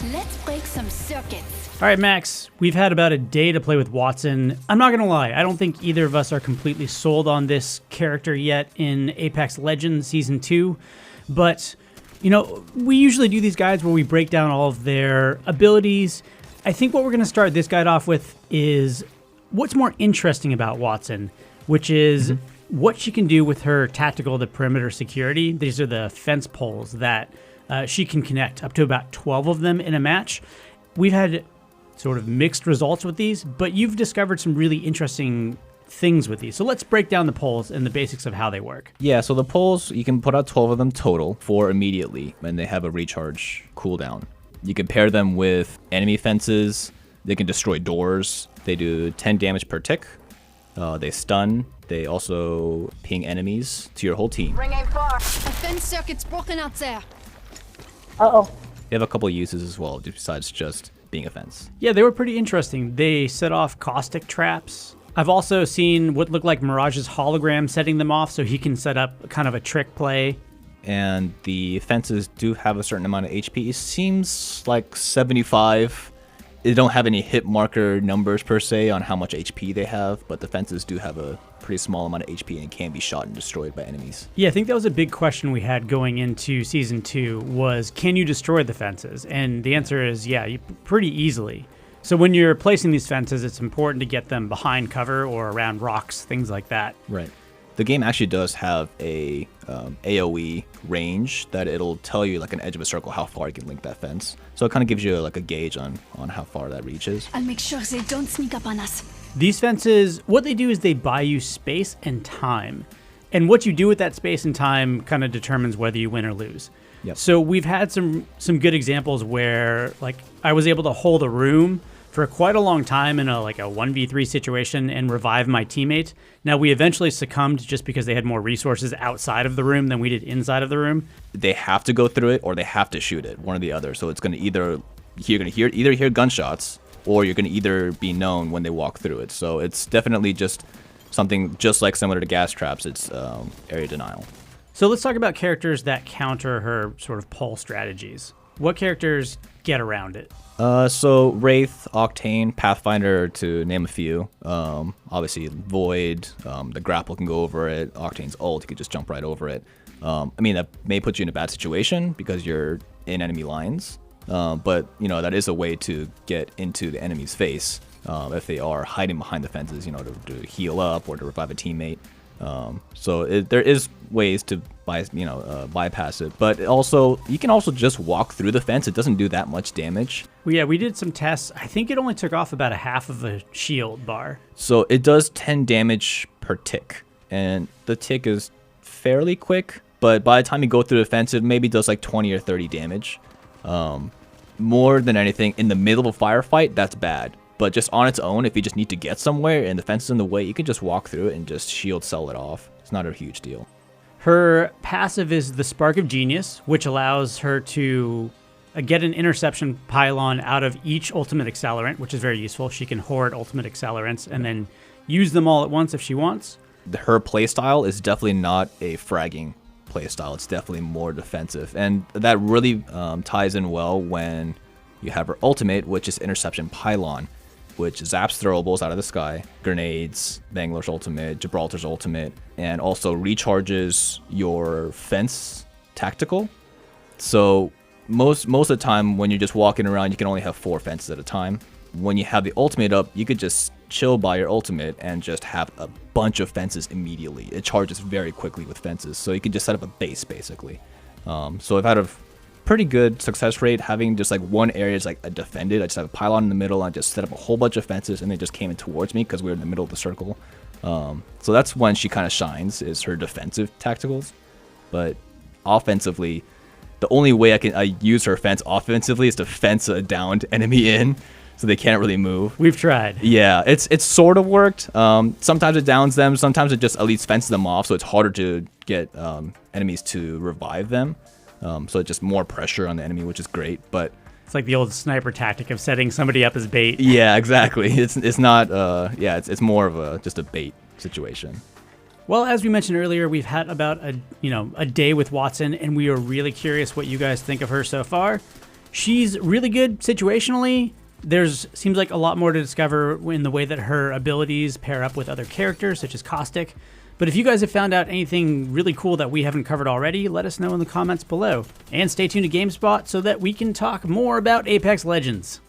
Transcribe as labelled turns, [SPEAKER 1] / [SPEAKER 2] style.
[SPEAKER 1] Let's break some circuits.
[SPEAKER 2] All right, Max, we've had about a day to play with Wattson. I'm not going to lie, I don't think either of us are completely sold on this character yet in Apex Legends Season 2, but, you know, we usually do these guides where we break down all of their abilities. I think what we're going to start this guide off with is what's more interesting about Wattson, which is what she can do with her tactical to perimeter security. These are the fence poles that she can connect, up to about 12 of them in a match. We've had sort of mixed results with these, but you've discovered some really interesting things with these. So let's break down the poles and the basics of how they work.
[SPEAKER 3] Yeah, so the poles, you can put out 12 of them total, 4 immediately, and they have a recharge cooldown. You can pair them with enemy fences. They can destroy doors. They do 10 damage per tick. They stun. They also ping enemies to your whole team.
[SPEAKER 1] Ring ain't far. A fence circuit's broken out there.
[SPEAKER 4] Uh-oh.
[SPEAKER 3] They have a couple of uses as well, besides just being a fence.
[SPEAKER 2] Yeah, they were pretty interesting. They set off caustic traps. I've also seen what looked like Mirage's hologram setting them off, so he can set up kind of a trick play.
[SPEAKER 3] And the fences do have a certain amount of HP. It seems like 75. They don't have any hit marker numbers per se on how much HP they have, but the fences do have a pretty small amount of HP and can be shot and destroyed by enemies.
[SPEAKER 2] Yeah, I think that was a big question we had going into Season 2 was, can you destroy the fences? And the answer is, yeah, pretty easily. So when you're placing these fences, it's important to get them behind cover or around rocks, things like that.
[SPEAKER 3] Right. The game actually does have a AoE range that it'll tell you, like an edge of a circle, how far you can link that fence. So it kind of gives you like a gauge on how far that reaches.
[SPEAKER 1] I'll make sure they don't sneak up on us.
[SPEAKER 2] These fences, what they do is they buy you space and time. And what you do with that space and time kind of determines whether you win or lose.
[SPEAKER 3] Yep.
[SPEAKER 2] So we've had some good examples where, like, I was able to hold a room for quite a long time in a 1v3 situation and revive my teammate. Now, we eventually succumbed just because they had more resources outside of the room than we did inside of the room.
[SPEAKER 3] They have to go through it or they have to shoot it, one or the other. So it's going to either hear gunshots or you're going to either be known when they walk through it. So it's definitely just something just like similar to gas traps. It's area denial.
[SPEAKER 2] So let's talk about characters that counter her sort of pole strategies. What characters get around it?
[SPEAKER 3] So Wraith, Octane, Pathfinder, to name a few. Obviously Void, the grapple can go over it. Octane's ult, you could just jump right over it. I mean, that may put you in a bad situation because you're in enemy lines. But, you know, that is a way to get into the enemy's face if they are hiding behind the fences, you know, to heal up or to revive a teammate. So there is ways to bypass it, but also you can also just walk through the fence. It doesn't do that much damage.
[SPEAKER 2] Well, yeah, we did some tests. I think it only took off about a half of a shield bar.
[SPEAKER 3] So it does 10 damage per tick, and the tick is fairly quick, but by the time you go through the fence, it maybe does like 20 or 30 damage. More than anything, in the middle of a firefight, that's bad. But just on its own, if you just need to get somewhere and the fence is in the way, you can just walk through it and just shield cell it off. It's not a huge deal.
[SPEAKER 2] Her passive is the Spark of Genius, which allows her to get an interception pylon out of each ultimate accelerant, which is very useful. She can hoard ultimate accelerants and then use them all at once if she wants.
[SPEAKER 3] Her playstyle is definitely not a fragging playstyle. It's definitely more defensive. And that really ties in well when you have her ultimate, which is Interception Pylon, which zaps throwables out of the sky, grenades, Bangalor's ultimate, Gibraltar's ultimate, and also recharges your fence tactical. So most of the time when you're just walking around, you can only have 4 fences at a time. When you have the ultimate up, you could just chill by your ultimate and just have a bunch of fences immediately. It charges very quickly with fences, so you can just set up a base basically. So I've had a pretty good success rate having just like one area is like a defended. I just have a pylon in the middle and I just set up a whole bunch of fences and they just came in towards me because we were in the middle of the circle. So that's when she kind of shines, is her defensive tacticals. But offensively, the only way I use her fence offensively is to fence a downed enemy in so they can't really move.
[SPEAKER 2] We've tried.
[SPEAKER 3] Yeah, it's sort of worked. Sometimes it downs them, sometimes it just at least fences them off, so it's harder to get enemies to revive them. So it's just more pressure on the enemy, which is great. But
[SPEAKER 2] it's like the old sniper tactic of setting somebody up as bait.
[SPEAKER 3] Yeah, exactly. It's not. It's more of just a bait situation.
[SPEAKER 2] Well, as we mentioned earlier, we've had about a day with Wattson, and we are really curious what you guys think of her so far. She's really good situationally. Seems like a lot more to discover in the way that her abilities pair up with other characters, such as Caustic. But if you guys have found out anything really cool that we haven't covered already, let us know in the comments below. And stay tuned to GameSpot so that we can talk more about Apex Legends.